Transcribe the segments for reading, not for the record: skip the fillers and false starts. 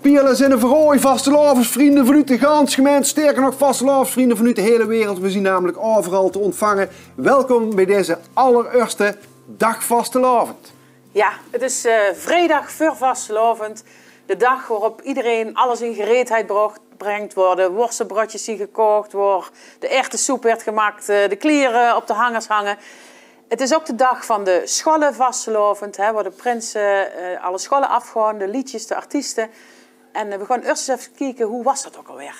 Pierlers in een verrooien, vastelavondsvrienden vanuit de ganse gemeente. Sterker nog, vastelavondsvrienden vanuit de hele wereld. We zien namelijk overal te ontvangen. Welkom bij deze allereerste dag vastelavond. Ja, het is vrijdag voor vastelavond. De dag waarop iedereen alles in gereedheid brengt. Worden worstenbroodjes die gekocht worden. De erwtensoep werd gemaakt. De kleren op de hangers hangen. Het is ook de dag van de scholen vastelavond, waar de prinsen alle scholen afgaan, de liedjes, de artiesten. En we gaan eerst eens even kijken, hoe was dat ook alweer?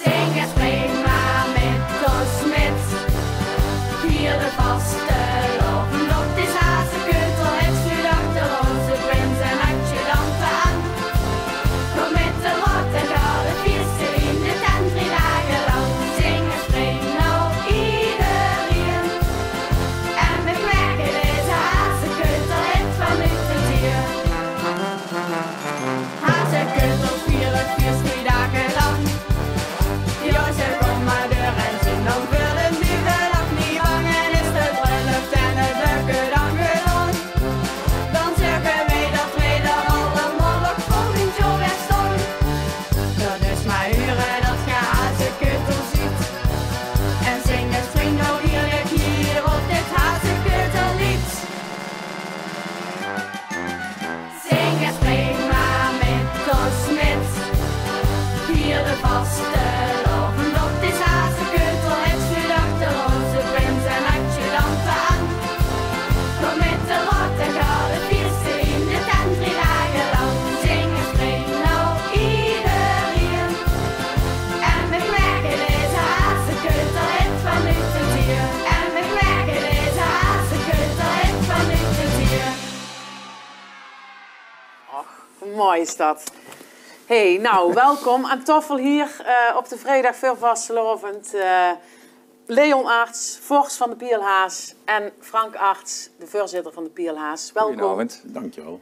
Zing en spring maar met ons met. Hier de vastelavond op de Hazenkeutel. Het vuur achter onze prins en adjudanten aan. Kom met de rot en ga de feesten in de tent 3 dagen lang. Zing en spring nou iedereen. En we krijgen deze Hazenkeutel het van uit het hier. Hazenkeutel vier het feest 3 dagen lang. Ja, ze kom maar door en zing dan voor de muren nog niet bang. En is de bruiloft en het leuke dan gedaan. Dan zeggen wij dat wij er allemaal nog volgend jaar weer staan. Dat is maar uren dat je Hazenkeutel ziet. En zing en spring nou heerlijk hier op dit Hazenkeutellied. Zing en spring maar met ons met. Hier de vastelavond op dit Hazenkeutel. Het vuur achter onze prins en adjudanten aan. Kom met de rot en ga de feesten in de tent 3 dagen lang. Zing en spring nou iedereen. En we krijgen deze Hazenkeutel het van uit het hier. En we krijgen deze Hazenkeutel het van uit het hier. Och, mooi is dat. Hey, nou, welkom aan tafel hier op de vrijdag voor vastelavond. Leon Arts, Vors van de Pielhaas en Frank Arts, de voorzitter van de Pielhaas. Welkom. Goedenavond, dankjewel.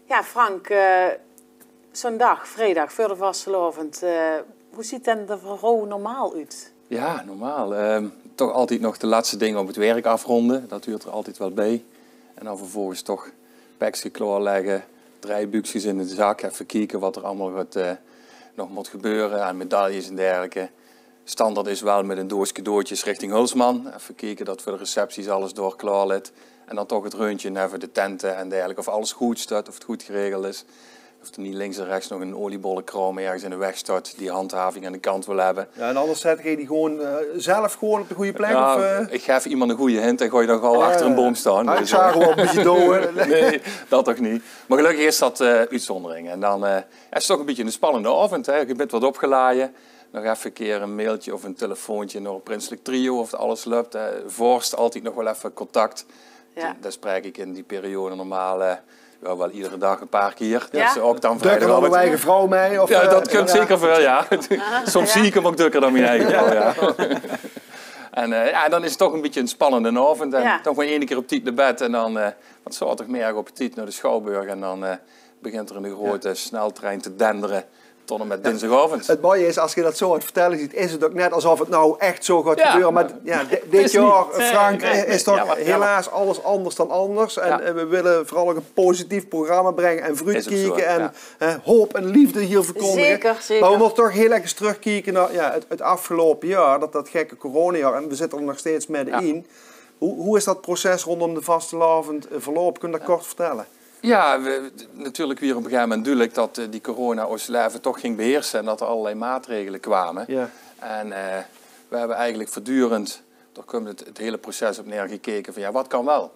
Ja, Frank, zo'n dag, vrijdag voor de vastelavond, hoe ziet dan de vrouw normaal uit? Ja, normaal. Toch altijd nog de laatste dingen op het werk afronden. Dat duurt er altijd wel bij. En dan vervolgens toch pakje klaarleggen, draaiboekjes in de zak. Even kijken wat er allemaal nog moet gebeuren aan medailles en dergelijke. Standaard is wel met een doos cadeautjes richting Hulsman. Even kijken dat voor de recepties alles door klaar ligt. En dan toch het reuntje even de tenten en dergelijke. Of alles goed staat, of het goed geregeld is. Of er niet links en rechts nog een oliebollenkraam ergens in de weg staat die handhaving aan de kant wil hebben. Ja, en anders zet je die gewoon zelf gewoon op de goede plek? Ja, of, ik geef iemand een goede hint en gooi je dan gauw achter een boom staan. Ik zag gewoon een beetje door. Nee, dat toch niet. Maar gelukkig is dat uitzondering. En dan is het toch een beetje een spannende avond. Hè. Je bent wat opgeladen. Nog even een keer een mailtje of een telefoontje naar een prinselijk trio of het alles lukt. Vorst, altijd nog wel even contact. Ja. Daar spreek ik in die periode normaal wel iedere dag een paar keer. Ja? Dus ook dan Dukken dan mijn eigen vrouw mee? Of, ja, dat kunt zeker wel, ja. Soms zie ik hem ook dukker dan mijn eigen vrouw, ja. En dan is het toch een beetje een spannende avond. En toch maar 1 keer op tijd naar bed en dan wat zaterdagmiddag op tijd naar de Schouwburg. En dan begint er een grote sneltrein te denderen tot en met dinsdagavond. Het mooie is, als je dat zo aan het vertellen ziet, is het ook net alsof het nou echt zo gaat gebeuren. Maar ja, dit jaar, Frank, is toch helaas alles anders dan anders. En we willen vooral ook een positief programma brengen en vooruitkijken en hoop en liefde hier verkondigen. Zeker, zeker. Maar we moeten toch heel erg terugkijken naar het afgelopen jaar, dat gekke coronajaar. En we zitten er nog steeds middenin. Hoe is dat proces rondom de vastelavond verlopen? Kun je dat kort vertellen? Ja, natuurlijk weer op een gegeven moment duidelijk dat die corona ons leven toch ging beheersen en dat er allerlei maatregelen kwamen. Ja. En we hebben eigenlijk voortdurend, daar komt het hele proces op neergekeken van ja, wat kan wel?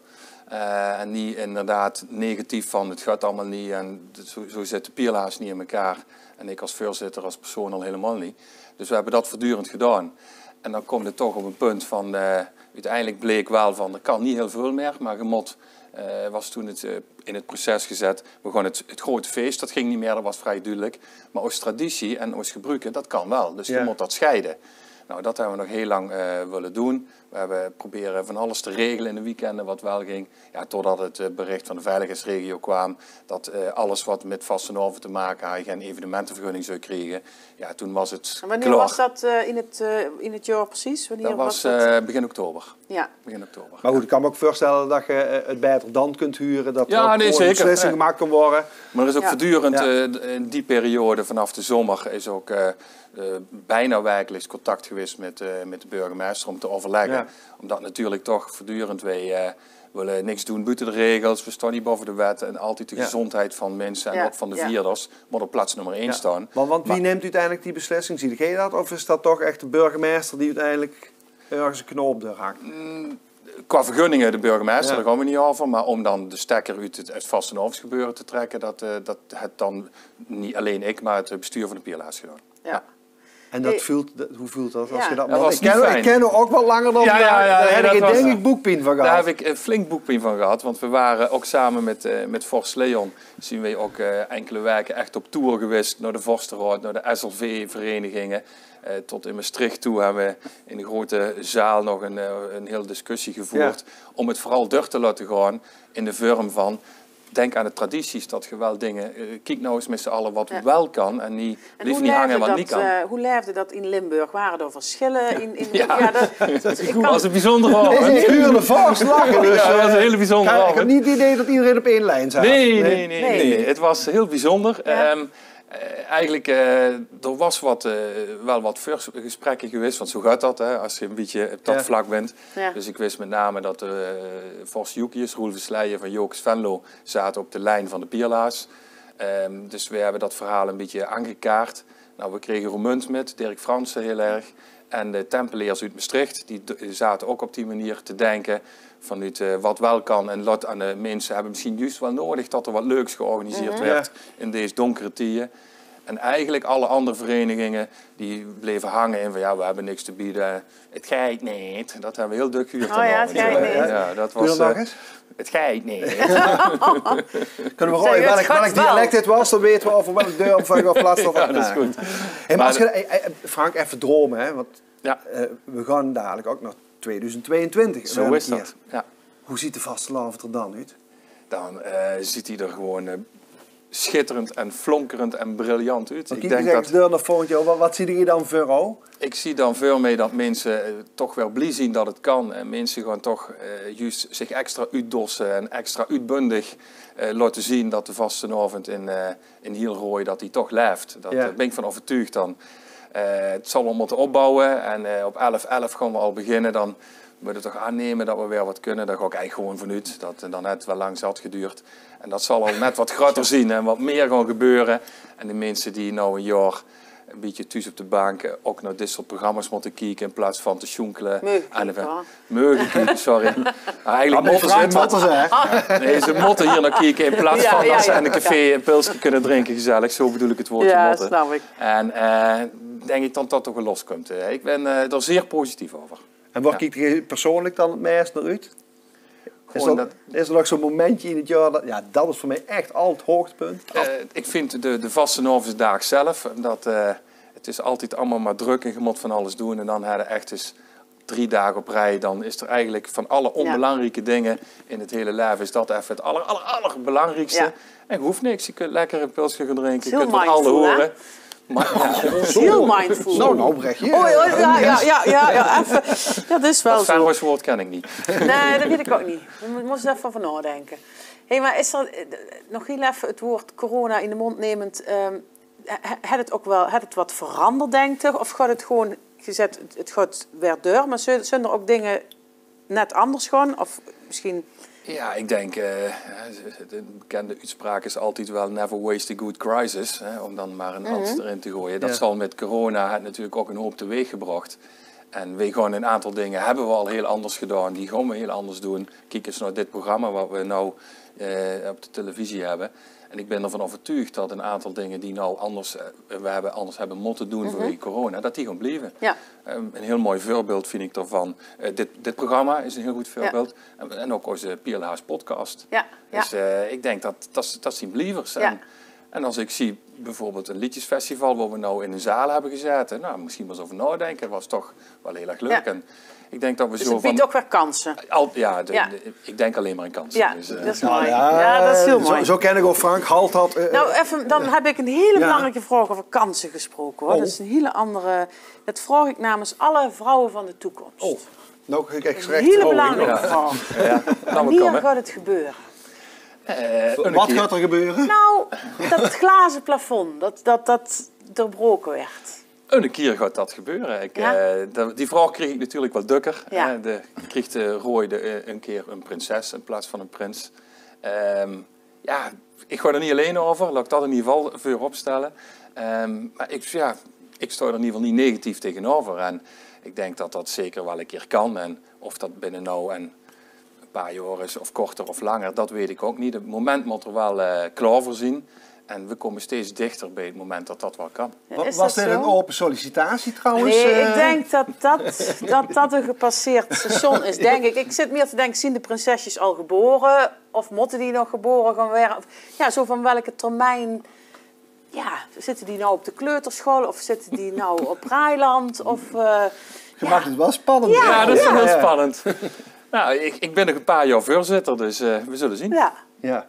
En niet inderdaad negatief van het gaat allemaal niet en zo zit de Pielhaas niet in elkaar. En ik als voorzitter, als persoon al helemaal niet. Dus we hebben dat voortdurend gedaan. En dan komt het toch op een punt van, uiteindelijk bleek wel van er kan niet heel veel meer, maar je moet... was toen in het proces gezet. We gaan het grote feest, dat ging niet meer, dat was vrij duidelijk. Maar ons traditie en ons gebruiken, dat kan wel. Dus je moet dat scheiden. Nou, dat hebben we nog heel lang willen doen. We hebben proberen van alles te regelen in de weekenden wat wel ging. Ja, totdat het bericht van de veiligheidsregio kwam dat alles wat met Vastenhoven te maken had, je geen evenementenvergunning zou krijgen. Ja, toen was het en wanneer klaar. was dat in het jaar precies? Wanneer dat was begin oktober. Ja. Begin oktober. Maar goed, ik kan me ook voorstellen dat je het beter dan kunt huren. Dat ja, er een beslissing gemaakt kan worden. Maar er is ook voortdurend in die periode vanaf de zomer is ook bijna wekelijks contact geweest met de burgemeester om te overleggen. Ja. Omdat natuurlijk toch voortdurend wij willen niks doen buiten de regels. We staan niet boven de wet en altijd de gezondheid van mensen en ook van de vierders moet op plaats nummer 1 staan. Want wie neemt uiteindelijk die beslissing? Zie jij dat? Of is dat toch echt de burgemeester die uiteindelijk ergens een knoop raakt? Qua vergunningen de burgemeester, daar gaan we niet over. Maar om dan de stekker uit het Vastenhovensgebeuren te trekken, dat het dan niet alleen ik, maar het bestuur van de Pierlaars gedaan. Ja. En hoe voelt dat als je dat was ik ken hem ook wel langer dan daar heb ik denk ik boekpijn van gehad. Daar heb ik een flink boekpijn van gehad. Want we waren ook samen met Forst Leon, zien we ook enkele weken echt op tour geweest naar de Vorsterhout, naar de SLV-verenigingen. Tot in Maastricht toe hebben we in de grote zaal nog een hele discussie gevoerd. Om het vooral door te laten gaan in de vorm van denk aan de tradities, dat je wel dingen... Kijk nou eens met z'n allen wat wel kan en niet hangen wat niet kan. Hoe leefde dat in Limburg? Waren er verschillen? Dat was een bijzondere avond. Het is een pure vast lachen. Dus, dat was een hele bijzondere avond. Ik heb niet het idee dat iedereen op één lijn zat. Nee. Het was heel bijzonder. Ja. Eigenlijk, er was wel wat gesprekken geweest, want zo gaat dat, hè, als je een beetje op dat vlak bent. Ja. Dus ik wist met name dat de Forst Joekjes, Roel Versleijen van Jokes Venlo, zaten op de lijn van de Pierlaars. Dus we hebben dat verhaal een beetje aangekaart. Nou, we kregen Roemunt met, Dirk Fransen heel erg. En de Tempeliers uit Maastricht, die zaten ook op die manier te denken vanuit wat wel kan. En lot aan de mensen hebben misschien juist wel nodig dat er wat leuks georganiseerd werd in deze donkere tijden. En eigenlijk alle andere verenigingen die bleven hangen in van we hebben niks te bieden. Het gaat niet. Dat hebben we heel druk gehuurd. Het gaat niet. Ja, dat was... Het gaat niet. Kunnen we gooien welk dialect het was, dan weten we over welke deur of welke plaats of dat is goed. Hey, maar als Frank, even dromen, hè? Want we gaan dadelijk ook naar 2022. Zo is dat. Ja. Hoe ziet de vastelavond er dan uit? Dan ziet hij er gewoon schitterend en flonkerend en briljant uit. Ik denk dat deur naar volgend jaar. Wat zie je dan voor jou? Ik zie dan veel mee dat mensen toch wel blij zien dat het kan. En mensen gewoon toch juist zich extra uitdossen en extra uitbundig laten zien dat de vastenavond in Hielrooy dat die toch leeft. Daar ben ik van overtuigd dan. Het zal wel moeten opbouwen en op 11/11 gaan we al beginnen. Dan moeten we toch aannemen dat we weer wat kunnen. Daar ga ik eigenlijk gewoon vanuit. Dat dan net wel lang zat geduurd. En dat zal al net wat groter zien en wat meer gaan gebeuren. En de mensen die nou een jaar een beetje thuis op de bank ook naar dit soort programma's moeten kijken in plaats van te sjoenkelen. Meugen kijken, sorry. Eigenlijk ze moeten hier naar kijken in plaats van dat ze in een café een pilsje kunnen drinken gezellig. Zo bedoel ik het woordje motten. Snap ik. En denk ik dan dat toch wel loskomt. Ik ben er zeer positief over. En waar kijkt je persoonlijk dan het meest naar uit? Is er nog zo'n momentje in het jaar dat is voor mij echt al het hoogtepunt? Ik vind de Vastenhovensdag zelf, het is altijd allemaal maar druk en je moet van alles doen. En dan hebben we echt eens 3 dagen op rij. Dan is er eigenlijk van alle onbelangrijke dingen in het hele leven, is dat even het allerbelangrijkste. Ja. En je hoeft niks, je kunt lekker een pilsje gaan drinken, je kunt wat alle horen. Heel mindful. Nou, Brecht. Even. Dat is wel zo. Dat woord ken ik niet. Nee, dat weet ik ook niet. We moeten er even van nadenken. Hey, maar is er nog heel even het woord corona in de mond nemend? Had het wat veranderd, denk je? Of gaat het gewoon gezet, het gaat weer door? Maar zijn er ook dingen net anders gaan? Of misschien... Ja, ik denk, de bekende uitspraak is altijd wel never waste a good crisis. Om dan maar een hand erin te gooien. Dat zal met corona natuurlijk ook een hoop teweeg gebracht. En we gaan een aantal dingen hebben we al heel anders gedaan. Die gaan we heel anders doen. Kijk eens naar dit programma wat we nou op de televisie hebben. En ik ben ervan overtuigd dat een aantal dingen die nou anders hebben moeten doen vanwege corona, dat die gaan blijven. Ja. Een heel mooi voorbeeld vind ik daarvan. Dit programma is een heel goed voorbeeld. Ja. En ook onze Pierlaars podcast. Ja. Ja. Dus ik denk dat zijn blijvers. Ja. En als ik zie bijvoorbeeld een liedjesfestival waar we nou in een zaal hebben gezeten. Nou, misschien wel eens over nadenken. Dat was toch wel heel erg leuk. Ja. En ik denk dat we dus zo het biedt ook weer kansen. Ik denk alleen maar in kansen. Ja, dus, dat is mooi. Ja, dat is heel mooi. Zo ken ik ook Frank. Halt dat. Nou, even, dan heb ik een hele belangrijke vraag over kansen gesproken. Hoor. Dat is een hele andere... Dat vraag ik namens alle vrouwen van de toekomst. Oh, nou ik echt een hele belangrijke vraag. Wanneer gaat het gebeuren? Wat gaat er gebeuren? Nou, dat glazen plafond, dat doorbroken werd. Een keer gaat dat gebeuren. Die vraag kreeg ik natuurlijk wel dukker. Ja. Kreeg de Roy een keer een prinses in plaats van een prins. Ik ga er niet alleen over. Laat ik dat in ieder geval voorop stellen. Maar ik sta er in ieder geval niet negatief tegenover. En ik denk dat dat zeker wel een keer kan. En of dat binnen nou en een paar jaar is, of korter of langer, dat weet ik ook niet. Het moment moet er wel klaar voor zien. En we komen steeds dichter bij het moment dat dat wel kan. Was dit een open sollicitatie trouwens? Nee, ik denk dat een gepasseerd station is, denk ik. Ik zit meer te denken, zien de prinsesjes al geboren? Of moeten die nog geboren gaan worden? Ja, zo van welke termijn... Ja, zitten die nou op de kleuterschool? Of zitten die nou op Rijland? Je maakt het wel spannend. Ja, dat is heel spannend. Nou, ik ben nog een paar jaar voorzitter, dus we zullen zien. Ja.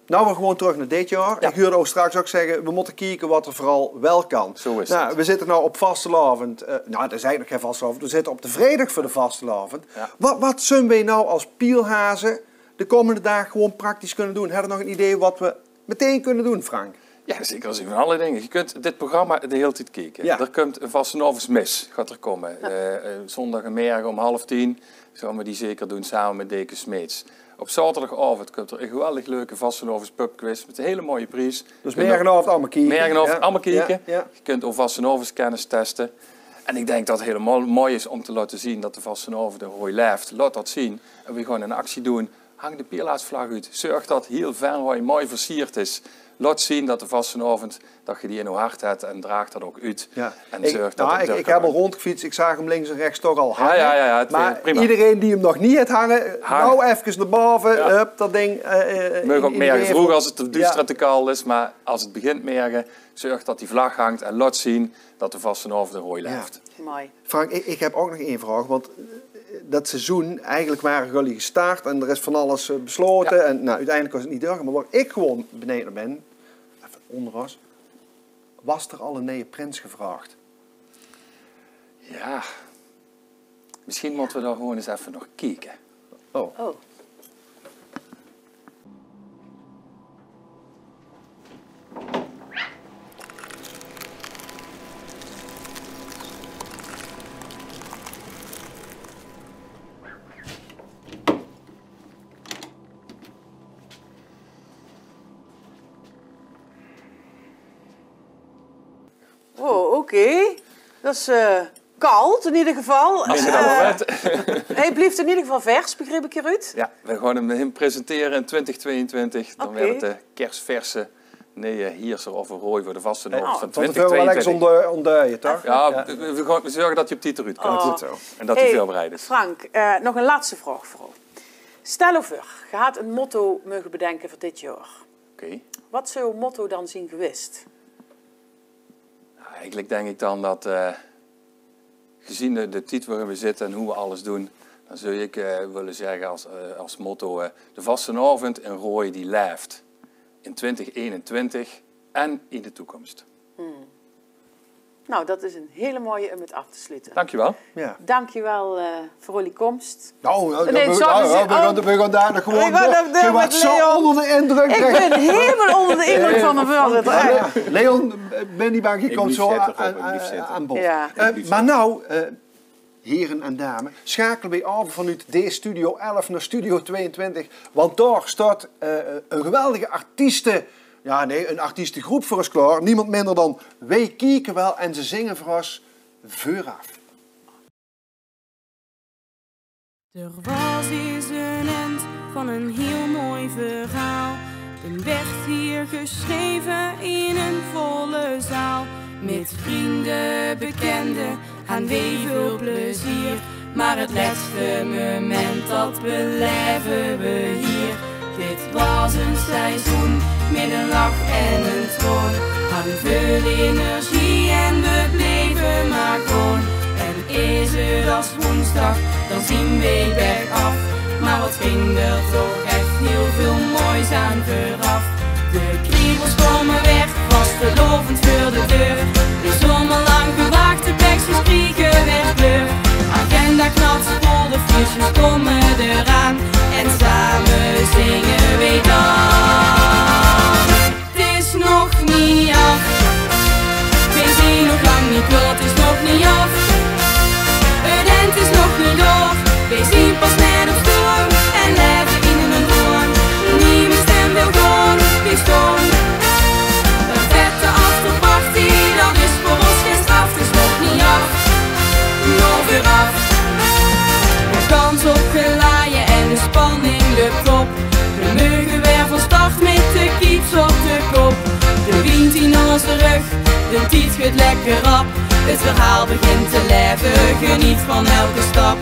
Nou, we gewoon terug naar dit jaar. Ja. Ik hoorde ook straks ook zeggen, we moeten kijken wat er vooral wel kan. Zo is het. We zitten nu op vastelavond. Dat is eigenlijk nog geen vastelavond. We zitten op de vrijdag voor de vastelavond. Ja. Wat zullen wij nou als pielhazen de komende dagen gewoon praktisch kunnen doen? Heb je nog een idee wat we meteen kunnen doen, Frank? Ja, zeker als van alle dingen. Je kunt dit programma de hele tijd kijken. Ja. Er komt een vastenavondsmis, gaat er komen. Ja. Zondagmiddag om 9:30 gaan we die zeker doen samen met Deke Smeets. Op zaterdagavond komt er een geweldig leuke vastenavonds pubquiz met een hele mooie prijs. Dus morgenavond allemaal kijken. Morgenavond allemaal kijken. Ja. Je kunt over vastenavonds kennis testen. En ik denk dat het helemaal mooi is om te laten zien dat de vastenavond de Roy leeft. Laat dat zien. En we gaan een actie doen. Hang de Pierlaatsvlag uit. Zorg dat heel Venray mooi versierd is. Laat zien dat de vastenavond, dat je die in je hart hebt en draag dat ook uit. Ja. En ik heb al rondgefietst, ik zag hem links en rechts toch al hangen. Ja, maar prima. Iedereen die hem nog niet heeft hangen, nou even naar boven, hup, dat ding. Mag ook merken vroeg als het duister te koud is, maar als het begint merken, zorg dat die vlag hangt en laat zien dat de vastenavond de Roy leeft. Mooi. Frank, ik heb ook nog één vraag, want dat seizoen, eigenlijk waren jullie gestart en er is van alles besloten. Ja. En nou, uiteindelijk was het niet doorgaan. Maar waar ik gewoon beneden ben, even onder was er al een nieuwe prins gevraagd? Ja, misschien moeten we daar gewoon eens even nog kijken. Oh. Oké. Dat is koud in ieder geval. Als je dat maar weet. Hij blijft in ieder geval vers, begreep ik hieruit? Ja, we gaan hem presenteren in 2022. Dan werd het de kerstverse Heerser of een Roy voor de vastenavond van 2022. Dat wel eens ontduien, toch? Ja, we zorgen dat je op die eruit komt. Goed zo. En dat hij veel bereid is. Frank, nog een laatste vraag voor u. Stel voor, je had een motto mogen bedenken voor dit jaar. Oké. Wat zou uw motto dan zijn geweest? Eigenlijk denk ik dan dat, gezien de tijd waarin we zitten en hoe we alles doen, dan zou ik willen zeggen als motto, de vastenavond in Roy die leeft in 2021 en in de toekomst. Nou, dat is een hele mooie om het af te sluiten. Dankjewel. Ja. Dankjewel voor jullie komst. Nou, we gaan daar nog gewoon... Je wordt zo onder de indruk. Ik ben helemaal onder de indruk van de voorzitter. Leon, ben niet bang, je komt zo aan bod. Ja. Maar nou, heren en dames, schakelen we over vanuit deze Studio 11 naar Studio 22. Want daar staat een geweldige artiesten... Ja, nee, een artiestengroep voor ons klaar. Niemand minder dan Wij Kijken Wel en ze zingen voor ons vooraf. Er was eens een end van een heel mooi verhaal. En werd hier geschreven in een volle zaal. Met vrienden, bekenden, aan wij veel plezier. Maar het laatste moment, dat beleven we hier. Dit was een seizoen met een lach en een troon. Aan veel energie en we bleven maar gewoon. En is het als woensdag, dan zien we bergaf. Maar wat ging er toch echt heel veel moois aan vooraf. De kriebels komen weg, vastelovend voor de deur. De zomerlang gewaagde bekjes kriegen weer kleur. Agenda knalt, polderfrisjes komen eraan. En samen zingen we dan. Het is nog niet af. We zien nog lang niet door, het is nog niet af. Het eind is nog niet door. We zien pas net op storm en leven in een droom. Niemand stem wil gewoon, die storm. Een vette afterparty, dat is voor ons geen straf. Het is nog niet af, nog weer af. De kans op gelaaien en de spanning lukt op. We mogen weer van start met de kiets op de kop. De wind in onze rug, de tijd gaat lekker rap. Het verhaal begint te leven, geniet van elke stap.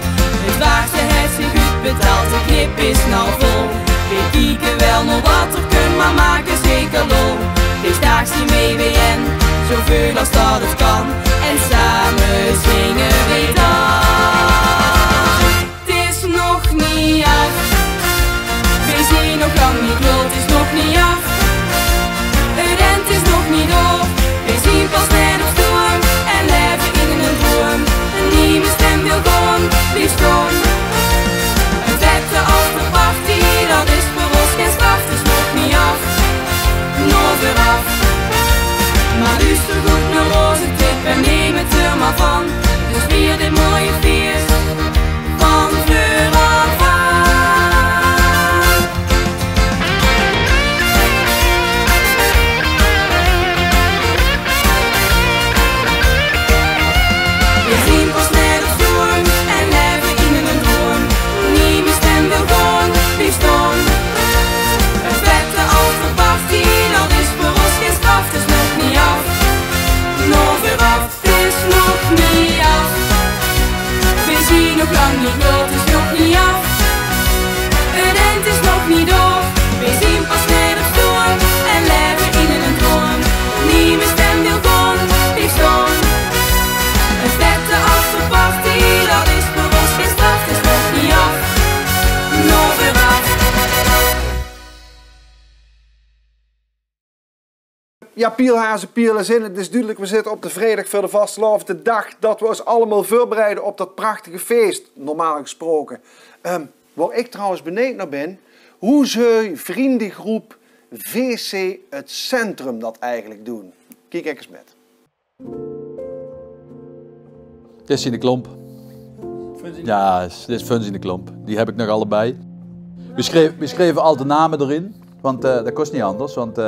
Het waagste heeft zich goed betaald, de knip is nou vol. We kijken wel naar wat er kunt, maar maken zeker lol. Deze daags die mee WN, zoveel als dat het kan. En samen zingen we dan. Het is nog niet af. We zien nog lang niet lol, het is nog niet af. Het eind is nog niet door. We zien pas net op storm en leven in een droom. Niemand stem wil gewoon, die storm. Een vette afterparty, dat is voor ons geen straf. Het is nog niet af, nog weer af. Maar luister goed naar onze tip en neem het er maar van. Dus vier dit mooie feest van vooraf aan. We zien pas net op storm en leven in een droom. Niemand stem wil gewoon, die storm. Een vette afterparty, dat is voor ons geen straf. Het is nog niet af, nog weer af. Het is nog niet af. We zien nog lang niet door, het is nog niet af. Het eind is nog niet door. We zien pas net op storm en leven in een droom. Niemand stem wil gewoon, die storm. Een vette afterparty, dat is voor ons geen straf. Het is nog niet af, nog weer af. Ja, pielhazen, pielen zin. Het is duidelijk, we zitten op de vrijdag voor de vastelovend. De dag dat we ons allemaal voorbereiden op dat prachtige feest, normaal gesproken. Waar ik trouwens benieuwd naar ben, hoe zou vriendengroep VC het Centrum dat eigenlijk doen? Kijk eens met. Dit is in de klomp. Ja, dit is Funs in de klomp. Die heb ik nog allebei. We schreven al de namen erin, want dat kost niet anders. Want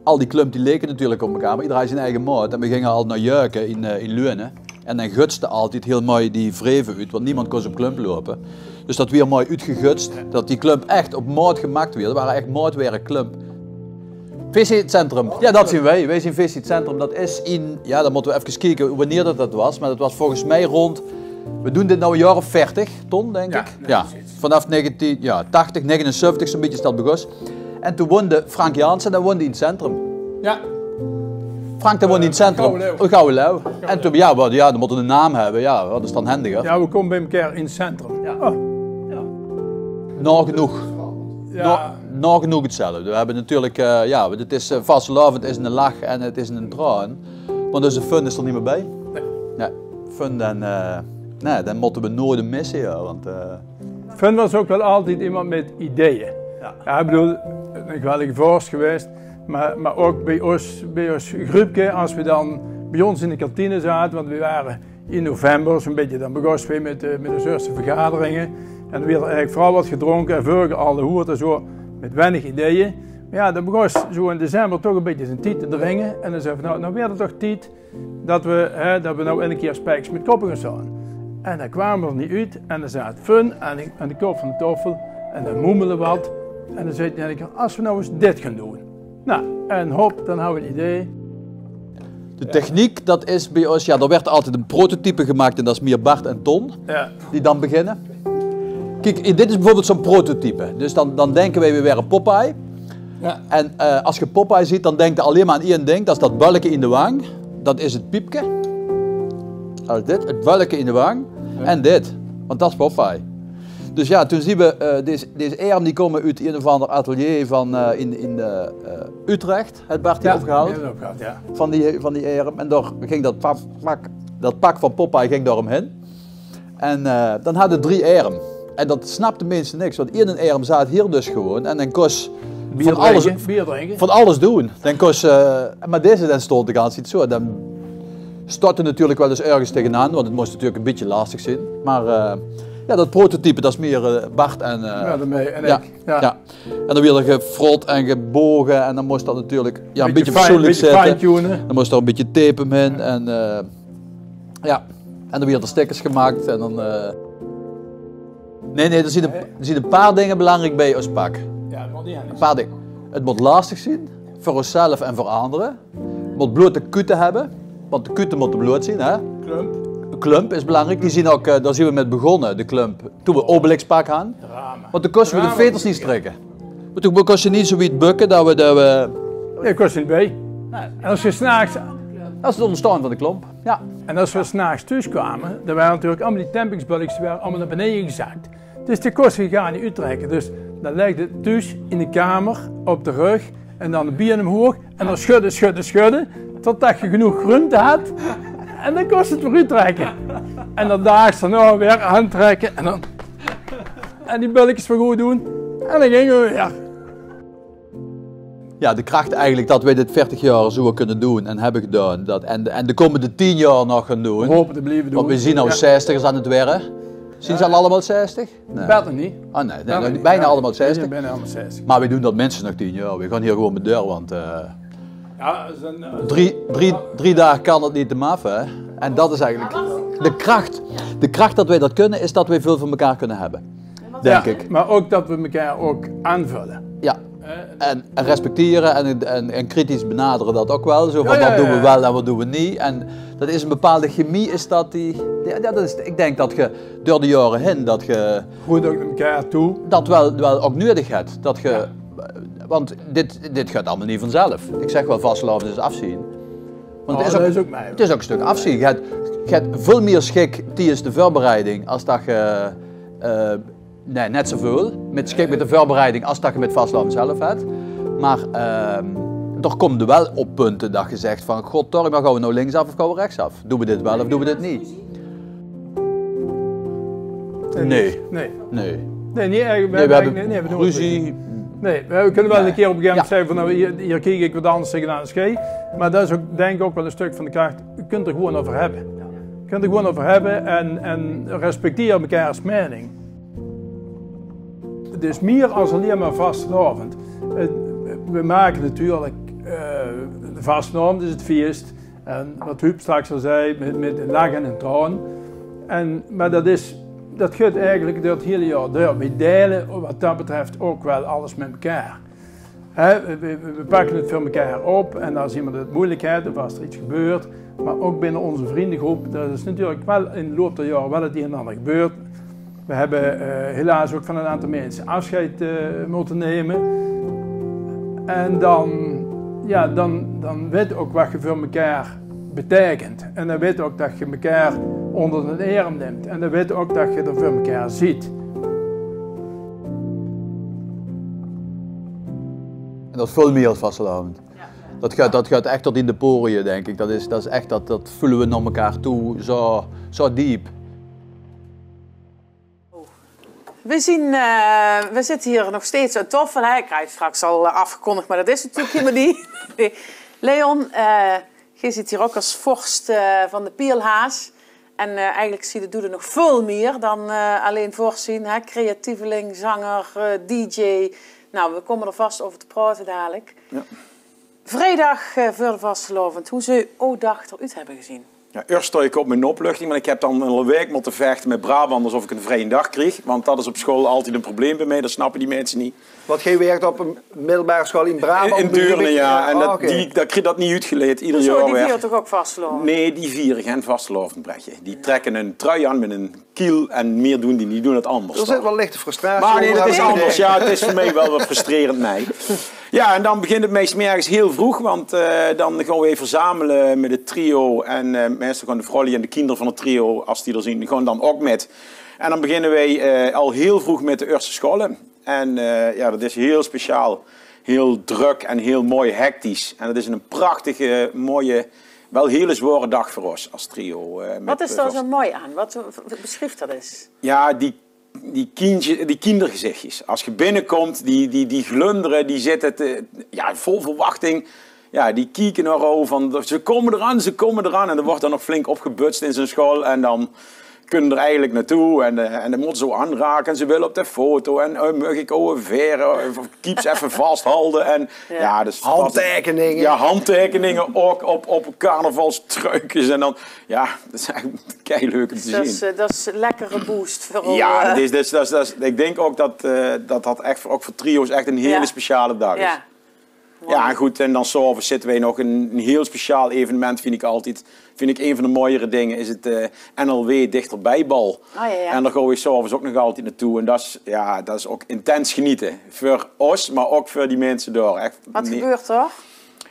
al die klump die leken natuurlijk op elkaar, maar iedereen zijn eigen maat. En we gingen al naar Jeuken in Leunen. En dan gutste altijd heel mooi die vreven uit, want niemand kon op klump lopen. Dus dat weer mooi uitgegutst, dat die klump echt op maat gemaakt werd. Dat waren echt maatwerk klump. VC het Centrum, ja dat zien wij. Wij zien VC het Centrum, dat is in, ja dan moeten we even kijken wanneer dat was. Maar dat was volgens mij rond, we doen dit nou een jaar of 40, Ton denk ik. Ja, vanaf 1980, 79 zo'n beetje is dat begonnen. En toen woonde Frank Jansen, dan woonde in het centrum. Ja. Frank, dan woonde in het centrum. Gouden Leeuw. En toen, ja, dan moeten we een naam hebben. Ja, dat is dan handiger. Ja, we komen bij elkaar in het centrum. Ja. Oh. Ja. Nagenoeg. Ja. Nagenoeg hetzelfde. We hebben natuurlijk, het is vastelovend, het is een lach en het is een traan. Maar dus de fun is er niet meer bij. Nee. Ja, fun dan moeten we nooit missen. Ja, want, Fun was ook wel altijd iemand met ideeën. Ja, ik bedoel, een geweldige vorst geweest, maar ook bij ons groepje, als we dan bij ons in de kantine zaten, want we waren in november, zo'n beetje, dan begonnen we met de eerste vergaderingen. En er werd eigenlijk vooral wat gedronken en vurgen al de hoert en zo, met weinig ideeën. Maar ja, dan begon zo in december toch een beetje zijn tijd te dringen. En dan zeiden we, nou werd het toch tijd dat we nou een keer spijkers met koppen gaan staan. En dan kwamen we er niet uit en dan zat Fun aan de kop van de toffel en dan moemelen wat. En dan zei hij, als we nou eens dit gaan doen. Nou, en hop, dan hebben we het idee. De techniek, dat is bij ons, er werd altijd een prototype gemaakt en dat is meer Bart en Ton, die dan beginnen. Kijk, dit is bijvoorbeeld zo'n prototype. Dus dan denken wij weer Popeye. Ja. En als je Popeye ziet, dan denk je alleen maar aan één ding, dat is dat bulletje in de wang. Dat is het piepje. als dit, het welke in de wang en dit. Want dat is Popeye. Dus ja, toen zien we, deze erm die komen uit een of ander atelier van in Utrecht, het Bart die opgehaald. Ja. Van die erm. En daar ging dat pak van Popeye ging door hem heen. En dan hadden 3 erm. En dat snapte mensen niks, want in een erm zat hier dus gewoon en dan kost van alles doen. Dan kost, maar deze dan stond de gans niet zo. Dan stortte natuurlijk wel eens ergens tegenaan, want het moest natuurlijk een beetje lastig zijn. Maar ja, dat prototype dat is meer Bart en, en ik. Ja. En dan werd er gefrot en gebogen en dan moest dat natuurlijk een beetje fatsoenlijk zitten. Dan moest er een beetje tape hem in en ja. En dan werden er stickers gemaakt en dan... Nee, er zitten een paar dingen belangrijk bij als pak. Ja, dat moet niet een paar dingen. Het moet lastig zijn, voor onszelf en voor anderen. Het moet blote kuten hebben, want de kuten moeten bloot zien. Hè? Klump is belangrijk, die zien ook, daar zien we met begonnen, de klump. Toen we Obelix pak hadden. Want toen kosten we de veters niet strikken. Maar toen kost je niet zoiets bukken dat we... Nee, kost je niet bij. Nee. En als je s'nachts... Dat is het ontstaan van de klomp, ja. En als we s'nachts thuis kwamen, dan waren natuurlijk allemaal die tempingsbulks allemaal naar beneden gezakt. Dus die kosten gaan niet uittrekken. Dus dan leg je het thuis in de kamer, op de rug, en dan de bier omhoog, en dan schudden, totdat je genoeg groente had. En dan kost het weer uittrekken. En dan daags dan weer aantrekken, en die bulkjes weer goed doen, en dan gingen we weer. Ja, de kracht eigenlijk dat wij dit 40 jaar zo kunnen doen en hebben gedaan. En de komende 10 jaar nog gaan doen. We hopen te blijven doen. Want we zien nou 60ers aan het werk. Zien ze al allemaal 60? Nee. Beter niet. Oh nee, bijna allemaal 60. Bijna allemaal 60. Maar we doen dat minstens nog 10 jaar. We gaan hier gewoon met deur, want ja, drie dagen kan het niet te maf, hè. En dat is eigenlijk de kracht. De kracht dat wij dat kunnen, is dat wij veel van elkaar kunnen hebben. Denk ik. Maar ook dat we elkaar ook aanvullen. Ja. En respecteren en kritisch benaderen dat ook wel. Zo van wat doen we wel en wat doen we niet. En dat is een bepaalde chemie, is dat ik denk dat je door de jaren heen dat je... Goed ook naar elkaar toe. Dat wel ook nodig hebt. Dat je, want dit gaat allemaal niet vanzelf. Ik zeg wel vastlopen is afzien. Want het is ook een stuk afzien. Je hebt veel meer schik tijdens de voorbereiding als dat je... Nee, net zoveel. Met de voorbereiding als dat je met vastlopen zelf hebt. Maar er komt er wel op punten dat je zegt van... God, maar gaan we nou linksaf of gaan we rechtsaf? Doen we dit wel of doen we dit niet? Nee. Nee, niet eigenlijk. We hebben ruzie. Nee, we kunnen wel een keer op een gegeven moment zeggen van... Nou, hier kijk ik wat anders tegenaan als jij. Maar dat is ook, denk ik ook wel een stuk van de kracht. Je kunt er gewoon over hebben. Je kunt er gewoon over hebben en respecteer elkaars mening. Het is meer als alleen maar vastelavond. We maken natuurlijk de vastelavond is het feest. En wat Huub straks al zei, met lach en traan. Maar dat gaat eigenlijk door het hele jaar door. We delen wat dat betreft ook wel alles met elkaar. We pakken het voor elkaar op en als iemand het moeilijkheid of als er iets gebeurt. Maar ook binnen onze vriendengroep, dat is natuurlijk wel in de loop der jaren wel het een en ander gebeurd. We hebben helaas ook van een aantal mensen afscheid moeten nemen. En dan weet je ook wat je voor elkaar betekent. En dan weet je ook dat je elkaar onder de arm neemt. En dan weet je ook dat je er voor elkaar ziet. En dat is veel meer als vastelavond. Ja. Dat gaat echt tot in de poriën, denk ik. Dat is echt, dat voelen we naar elkaar toe zo diep. We zitten hier nog steeds aan tafel. Ik krijg straks al afgekondigd, maar dat is natuurlijk helemaal niet. Nee. Leon, je zit hier ook als vorst van de Pielhaas. En eigenlijk zie je doe er nog veel meer dan alleen voorzien. Creatieveling, zanger, DJ. Nou, we komen er vast over te praten dadelijk. Ja. Vrijdag voor de vastelavond. Hoe zou je O-dag eruit hebben gezien? Ja, eerst sta ik op mijn opluchting, maar ik heb dan een week moeten vechten met Brabanders of ik een vrije dag kreeg. Want dat is op school altijd een probleem bij mij, dat snappen die mensen niet. Want jij werkt op een middelbare school in Brabant? In Deurne, ja. En dat kreeg dat niet uitgeleerd, ieder jaar die vieren toch ook vastelavond? Nee, die vieren geen vastelavond, Brechtje. Die trekken een trui aan met een kiel en meer doen die niet, doen het anders. Er zit wel lichte frustratie. Maar nee, dat is anders. Ja, het is voor mij wel wat frustrerend, mij. Ja, en dan begint het meestal ergens heel vroeg, want dan gaan we weer verzamelen met het trio. En meestal gaan de vrouwen en de kinderen van het trio, als die er zien, die gaan dan ook met. En dan beginnen wij al heel vroeg met de eerste scholen. En ja, dat is heel speciaal, heel druk en heel mooi hectisch. En dat is een prachtige, mooie, wel hele zware dag voor ons als trio. Wat is daar zo mooi aan? Wat beschrijft dat eens? Ja, die kindergezichtjes. Als je binnenkomt, die glunderen, die zitten vol verwachting. Ja, die kieken naar over van ze komen eraan. En dan wordt dan nog flink opgebutst in zijn school. En dan kunnen er eigenlijk naartoe en dan moeten ze zo aanraken. En ze willen op de foto. En mag ik veren, of keeps even vasthouden. En, ja, dus handtekeningen. Ja, handtekeningen ook op carnavalstruikjes. En dan, ja, dat is eigenlijk keileuk om te zien. Dat is een lekkere boost voor ja, ik denk ook dat echt ook voor trio's echt een hele speciale dag is. Ja. Ja, en goed, en dan s'avonds zitten wij nog een heel speciaal evenement, vind ik een van de mooiere dingen, is het NLW Dichterbijbal. En daar gaan we s'avonds ook nog altijd naartoe. En dat is ook intens genieten. Voor ons, maar ook voor die mensen daar. Echt, wat gebeurt er?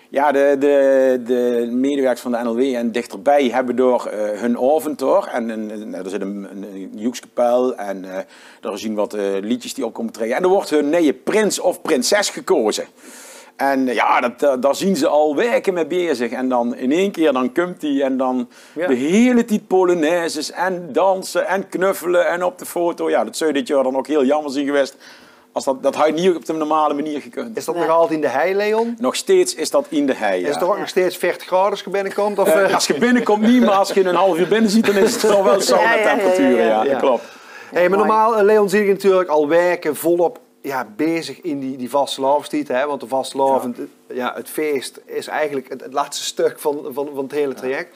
Ja, de medewerkers van de NLW en Dichterbij hebben door hun avond door. En er zit een joekskapel en daar zien wat liedjes die op komen treden. En er wordt hun nieuwe prins of prinses gekozen. En ja, daar zien ze al weken mee bezig. En dan in één keer, dan komt die en dan de hele tijd polonaises en dansen en knuffelen en op de foto. Ja, dat zou dit jaar dan ook heel jammer zijn geweest. Als dat had je niet op de normale manier gekund. Is dat nog altijd in de hei, Leon? Nog steeds is dat in de hei, Is het ook nog steeds 40 graden als je binnenkomt? Of, als je binnenkomt niet, maar als je een half uur binnen ziet, dan is het al wel sauna-temperaturen. Ja, dat klopt. Hey, maar normaal, Leon, zie ik natuurlijk al weken volop bezig in die vastelavondstijd, hè? Want de vastelavond, het feest is eigenlijk het laatste stuk van het hele traject.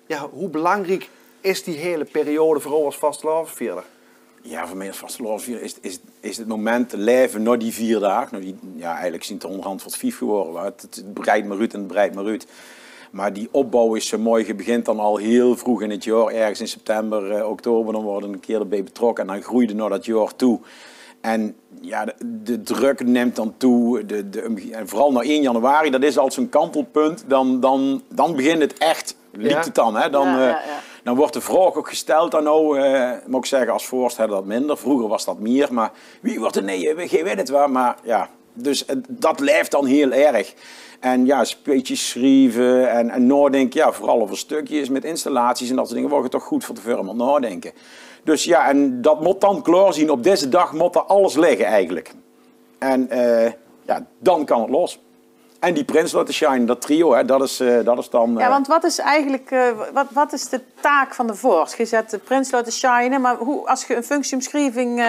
Ja, hoe belangrijk is die hele periode voor ons als vastelavondvierder? Ja, voor mij als vastelavondvierder is het moment te leven na die 4 dagen. Eigenlijk zijn het onderhand wat 5 geworden. Het breidt maar uit en het breidt maar uit. Maar die opbouw is zo mooi. Je begint dan al heel vroeg in het jaar, ergens in september, oktober, dan worden we een keer erbij betrokken en dan groeide naar dat jaar toe. En ja, de druk neemt dan toe, en vooral na 1 januari, dat is al zo'n kantelpunt, dan begint het echt, liep het dan. Hè? Dan wordt de vraag ook gesteld aan moet ik zeggen, als voorstander dat minder, vroeger was dat meer, maar wie wordt er, geen weet het waar, maar ja, dus dat blijft dan heel erg. En ja, speetjes schrijven en nadenken, vooral over stukjes met installaties en dat soort dingen, wordt het toch goed voor de firma nadenken. Dus ja, en dat moet dan klaar zien. Op deze dag moet er alles liggen eigenlijk. En dan kan het los. En die prins laten shine, dat trio, hè, dat is dan... Ja, want wat is eigenlijk wat is de taak van de vorst? Je zet de prins laten shinen, maar als je een functieomschrijving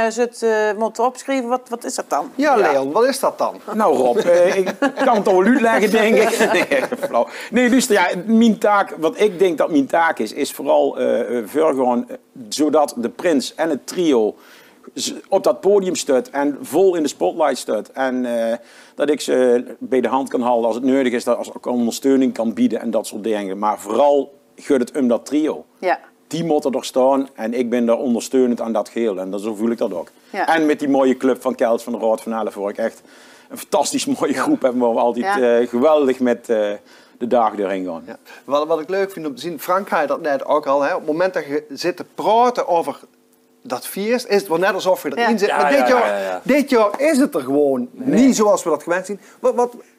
moet opschrijven, wat is dat dan? Ja, Leon, wat is dat dan? Nou Rob, ik kan het al uitleggen, denk ik. Nee, dus mijn taak, wat ik denk dat mijn taak is vooral gewoon zodat de prins en het trio op dat podium staat en vol in de spotlight staat. En dat ik ze bij de hand kan houden als het nodig is, dat ik ondersteuning kan bieden en dat soort dingen. Maar vooral gaat het om dat trio. Ja. Die moeten er staan en ik ben daar ondersteunend aan dat geheel. En zo voel ik dat ook. Ja. En met die mooie club van Kels van de Raad van Elf, ik echt een fantastisch mooie groep hebben waar we altijd geweldig met de dagen erin gaan. Ja. Wat ik leuk vind om te zien, Frank had dat net ook al, hè, op het moment dat je zit te praten over dat feest, is het wel net alsof je erin zit. Maar dit jaar is het er gewoon niet zoals we dat gewend zien.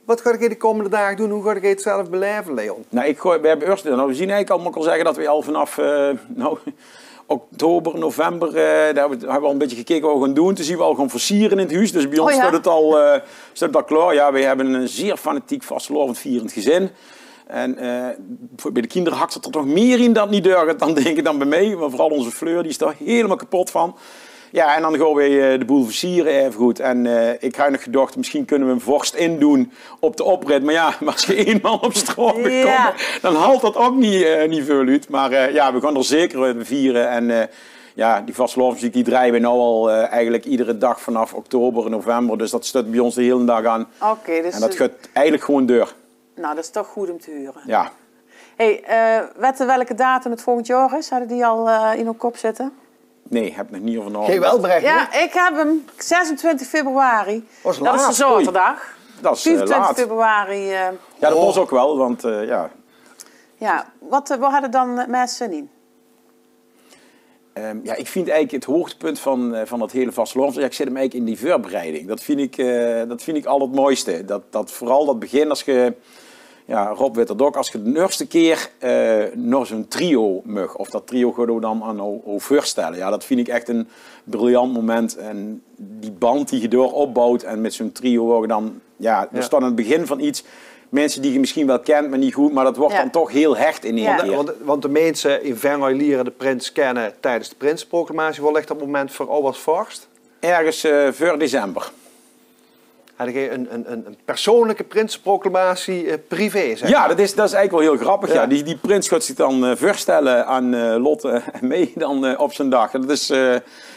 Wat ga je de komende dagen doen? Hoe ga je het zelf beleven, Leon? Nou, we hebben eerst, we zien eigenlijk al, moet ik al zeggen, dat we al vanaf oktober, november, daar hebben we al een beetje gekeken wat we gaan doen. Toen zien we al gaan versieren in het huis. Dus bij ons staat het al klaar. Ja, wij hebben een zeer fanatiek vastelavondvierend gezin. En bij de kinderen hakt het er nog meer in dat niet durft dan denk ik dan bij mij. Maar vooral onze Fleur, die is daar helemaal kapot van. Ja, en dan gaan we de boel versieren even goed. En ik had nog gedacht, misschien kunnen we een vorst indoen op de oprit. Maar ja, als je 1 man op straat komt, dan haalt dat ook niet veel uit. Maar we gaan er zeker vieren. En die vastelavondmuziek die draaien we nu al eigenlijk iedere dag vanaf oktober en november. Dus dat staat bij ons de hele dag aan. Dus en dat gaat eigenlijk gewoon door. Nou, dat is toch goed om te horen. Ja. Hey, weten welke datum het volgend jaar is? Hadden die al in uw kop zitten? Nee, heb ik nog niet over nagedacht. Geen welbrecht, ja, ik heb hem 26 februari. Dat is de zaterdag. dat is 24 laat. februari. Ja, dat was ook wel, want ja... Ja, wat hadden dan mensen in? Ja, ik vind eigenlijk het hoogtepunt van dat hele vastelovens, ik zit hem eigenlijk in die voorbereiding. Dat vind ik al het mooiste. Dat vooral dat begin, als je, ja, Rob weet dat ook, als je de eerste keer nog zo'n trio mag, of dat trio gaat dan aan voorstellen. Ja, dat vind ik echt een briljant moment. En die band die je door opbouwt en met zo'n trio worden dan, ja, er staat aan het begin van iets. Mensen die je misschien wel kent, maar niet goed, maar dat wordt dan toch heel hecht in één keer. Want de mensen in Venray-Lieren de prins kennen tijdens de Prinsenproclamatie. Waar ligt dat moment voor Owas Vorst? Ergens voor december. Had je een persoonlijke Prinsenproclamatie privé, zeg? Ja, dat is eigenlijk wel heel grappig. Ja. Die prins gaat zich dan voorstellen aan Lotte en mij dan op zijn dag. Dat is,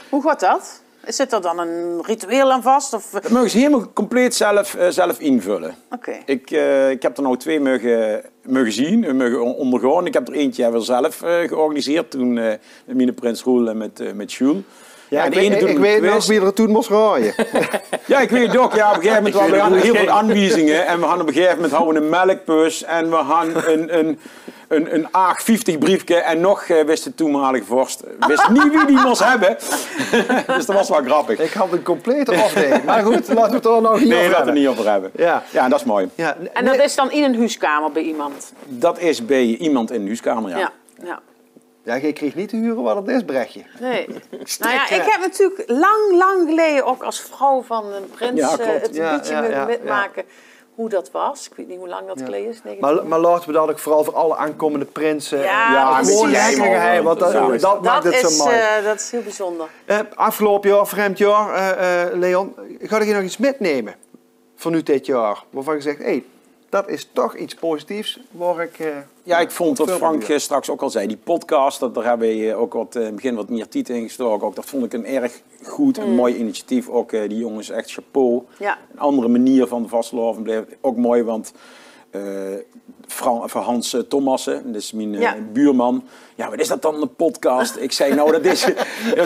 Hoe gaat dat? Zit er dan een ritueel aan vast? Of? Dat mogen ze helemaal compleet zelf invullen. Okay. Ik heb er nou 2 mogen zien, mogen ondergaan. Ik heb er eentje weer zelf georganiseerd toen met mijn prins Roel en met Jules. Ja, ik weet nog wie er toen moest rijden. Ja, ik weet het ook. Ja, op een gegeven moment hadden we heel veel aanwijzingen. En we hadden op een gegeven moment een melkbus en we hadden een A50 briefje en nog wist de toenmalige vorst wist niet wie die moest hebben. Dus dat was wel grappig. Ik had een complete afdeling. Maar goed, laten we het er nou niet over hebben. Ja, dat is mooi. Ja, en dat is dan in een huiskamer bij iemand? Dat is bij iemand in de huiskamer, ja. Ja, je kreeg niet te huren wat het is, Brechtje. Nee. Nou ja, ik heb natuurlijk lang geleden ook als vrouw van een prins het beetje moeten metmaken. Hoe dat was. Ik weet niet hoe lang dat geleden is. Maar laten we dat ook vooral voor alle aankomende prinsen. Gewoon geheim. Want dat maakt het zo mooi. Dat is heel bijzonder. Afgelopen jaar, vreemd jaar, Leon, ga je nog iets metnemen van nu dit jaar? Waarvan je zegt, dat is toch iets positiefs waar ik... Ja, ik vond wat Frank straks ook al zei. Die podcast, daar hebben we ook in het begin wat meer tijd in gestoken. Ook dat vond ik een erg goed en mooi initiatief. Ook die jongens echt chapeau. Ja. Een andere manier van de vasteloven bleef ook mooi, want van Hans Thomassen, dat is mijn buurman. Ja, wat is dat dan, een podcast? Ik zei, nou, dat is...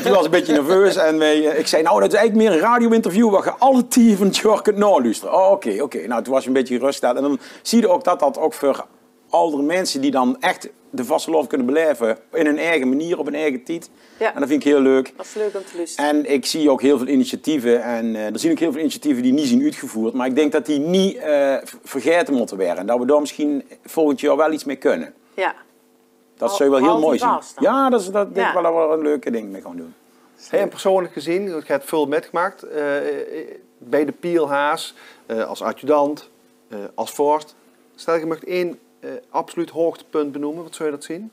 Toen was een beetje nerveus en ik zei, nou, dat is eigenlijk meer een radio-interview waar je alle 10 van het jaar kunt naluisteren. Oh, oké. Nou, toen was je een beetje gerustgesteld. En dan zie je ook dat ook voor oudere mensen die dan echt de vasteloven kunnen beleven in hun eigen manier, op hun eigen tijd. Ja. En dat vind ik heel leuk. Dat is leuk om te luisteren. En ik zie ook heel veel initiatieven en er zien ook heel veel initiatieven die niet zijn uitgevoerd. Maar ik denk dat die niet vergeten moeten worden. En dat we daar misschien volgend jaar wel iets mee kunnen. Ja. Dat zou je wel heel mooi zien. Ja, dat denk ik wel dat we een leuke ding mee gaan doen. En persoonlijk gezien, ik heb veel metgemaakt, bij de Pielhaas, als adjudant, als vorst. Stel je mag 1 absoluut hoogtepunt benoemen, wat zou je dat zien?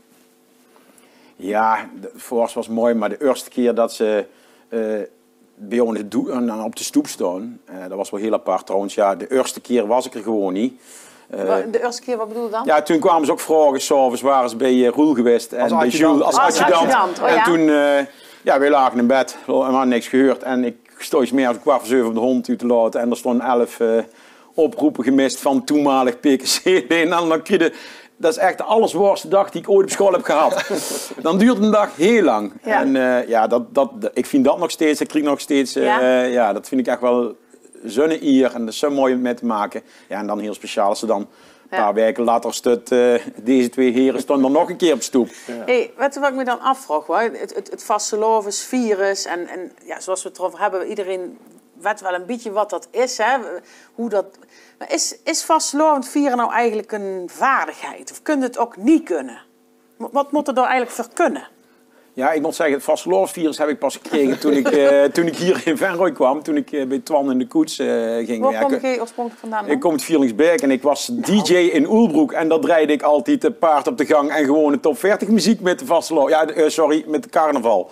Ja, de vorst was mooi, maar de eerste keer dat ze bij ons op de stoep staan, dat was wel heel apart trouwens. Ja, de eerste keer was ik er gewoon niet. De eerste keer, wat bedoel je dan? Ja, toen kwamen ze ook vragen, s'avonds waren ze bij Roel geweest. En bij Jules als adjudant. En toen, wij lagen in bed, we hadden niks gehoord. En ik stond meer als 6:15 om de hond uit te laten. En er stonden 11 oproepen gemist van toenmalig PKC. En dan kreeg dat is echt de allersworste dag die ik ooit op school heb gehad. Dan duurt een dag heel lang. Ja. En ik vind dat nog steeds, ik kreeg nog steeds, dat vind ik echt wel zo'n eer en dat is zo mooi om mee te maken. Ja, en dan heel speciaal als ze dan een paar weken later deze 2 heren stonden dan nog een keer op stoep. Ja. Hey, weet je wat ik me dan afvraag? Het vastelovensvirus en zoals we het erover hebben, iedereen weet wel een beetje wat dat is. Hè? Hoe dat... Maar is vastelovend vieren nou eigenlijk een vaardigheid? Of kun je het ook niet kunnen? Wat moet er nou eigenlijk voor kunnen? Ja, ik moet zeggen, het vastelovensvirus heb ik pas gekregen toen ik hier in Venray kwam. Toen ik bij Twan in de koets ging werken. Waar kom je oorspronkelijk vandaan dan? Ik kom uit Vierlingsberg en ik was DJ in Oelbroek. En dat draaide ik altijd te paard op de gang en gewoon de top 40 muziek met de vasteloven. Met de carnaval.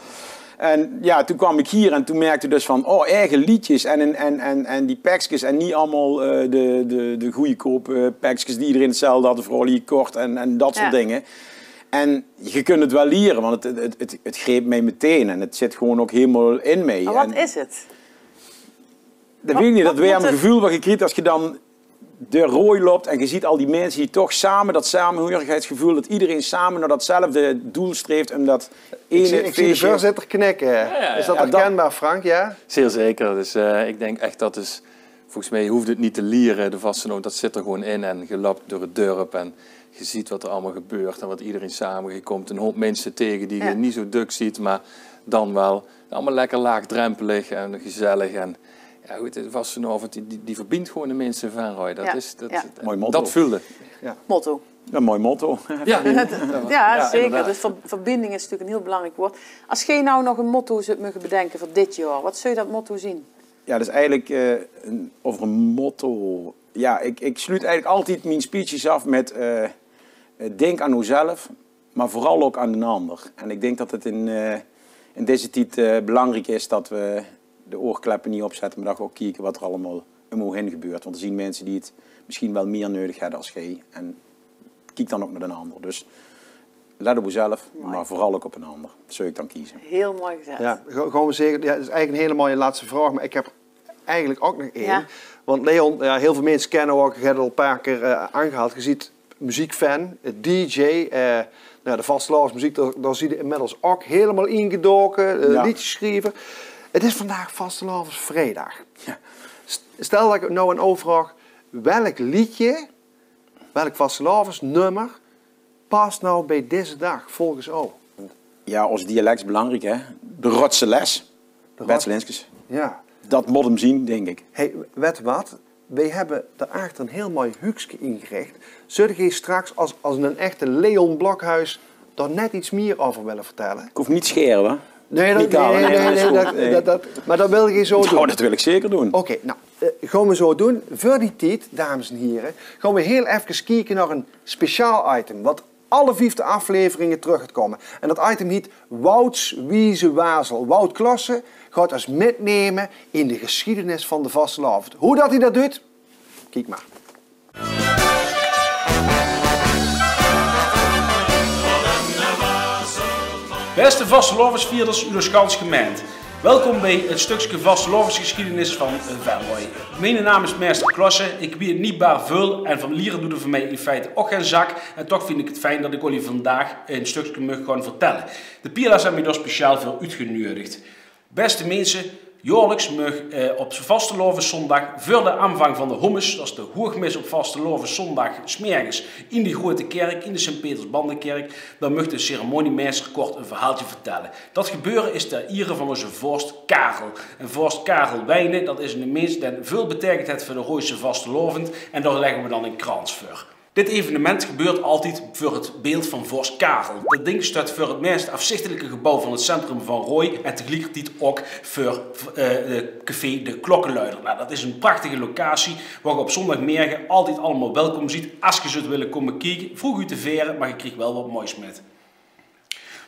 En ja, toen kwam ik hier en toen merkte ik dus van, eigen liedjes en die pakjes en niet allemaal de goedkope pakjes die iedereen hetzelfde had, vooral hier kort en dat soort dingen. En je kunt het wel leren, want het greep mij meteen en het zit gewoon ook helemaal in mij. Maar wat is het? Dat weet ik niet, dat warme gevoel wat je krijgt als je dan de rooi loopt en je ziet al die mensen die toch samen, dat samenhorigheidsgevoel, dat iedereen samen naar datzelfde doel streeft en dat ene feestje... Ik zie de voorzitter knikken. Ja. Is dat herkenbaar, Frank? Ja? Zeer zeker. Dus ik denk echt dat dus volgens mij hoeft het niet te lieren, de vastelovend, dat zit er gewoon in. En je loopt door het dorp en je ziet wat er allemaal gebeurt en wat iedereen samenkomt. Een hoop mensen tegen die je niet zo duk ziet, maar dan wel. Allemaal lekker laagdrempelig en gezellig. En ja, goed, de vastelovend die verbindt gewoon de mensen in Venray. Dat is mooi motto. Dat voelde. Ja. Motto. Een mooi motto. Ja, zeker. Dus verbinding is natuurlijk een heel belangrijk woord. Als jij nou nog een motto zou mogen bedenken voor dit jaar, wat zou je dat motto zien? Ja, dat is eigenlijk over een motto. Ja, ik sluit eigenlijk altijd mijn speeches af met denk aan uzelf, maar vooral ook aan de ander. En ik denk dat het in deze tijd belangrijk is dat we de oorkleppen niet opzetten, maar dat we ook kijken wat er allemaal omheen gebeurt. Want er zien mensen die het misschien wel meer nodig hebben als jij. En kijk dan ook naar een ander. Dus let op jezelf, maar vooral ook op een ander. Dat zou ik dan kiezen. Heel mooi gezegd. Ja, gewoon zeggen, ja, dat is eigenlijk een hele mooie laatste vraag, maar ik heb eigenlijk ook nog één. Ja. Want Leon, ja, heel veel mensen kennen ook, je hebt het al een paar keer aangehaald. Je ziet muziekfan, DJ, de vastelovensmuziek, daar zie je inmiddels ook helemaal ingedoken, liedjes schrijven. Het is vandaag vastelovensvrijdag. Ja. Stel dat ik nou een overvraag, welk liedje, welk vastelovensnummer past nou bij deze dag volgens jou? Ja, ons dialect is belangrijk, hè. De Rotse les. Bert Linskes. Ja. Dat moet hem zien, denk ik. Hey, weet wat? Wij hebben daarachter een heel mooi hukje ingericht. Zou je straks als een echte Leon Blokhuis daar net iets meer over willen vertellen? Ik hoef niet scheren, hè? Nee, maar dat wil je zo doen. Oh, dat wil ik zeker doen. Oké, nou, gaan we zo doen. Voor die tijd, dames en heren, gaan we heel even kijken naar een speciaal item. Wat alle 5 afleveringen terug gaat komen. En dat item heet Wouts Wieze Wazel. Wout Klasse gaat ons metnemen in de geschiedenis van de vastelovend. Hoe dat hij dat doet? Kijk maar. Beste vastelovensvierders, uw Schans gemeente. Welkom bij het stukje vastelovensgeschiedenis van Venray. Mijn naam is meester Klasse, ik weet niet baar veel en van lieren doet er voor mij in feite ook geen zak. En toch vind ik het fijn dat ik jullie vandaag een stukje mag gaan vertellen. De Piela's hebben mij daar speciaal voor uitgenodigd. Beste mensen, jaarlijks mag op vastelovenzondag voor de aanvang van de hommes, dat is de hoogmis op vastelovenzondag, 's morgens in de grote kerk, in de Sint-Peters-Bandenkerk, dan mag de ceremoniemeester kort een verhaaltje vertellen. Dat gebeuren is ter ere van onze vorst Karel. En vorst Karel Wijnen, dat is een mens die veel betekend heeft voor de Rooise vastelovend en daar leggen we dan een krans voor. Dit evenement gebeurt altijd voor het beeld van vorst Karel. Dat ding staat voor het meest afzichtelijke gebouw van het centrum van Rooi en tegelijkertijd ook voor de café De Klokkenluider. Nou, dat is een prachtige locatie waar je op zondagmorgen altijd allemaal welkom ziet. Als je zult willen komen kijken, vroeg u te veren, maar je krijgt wel wat moois met.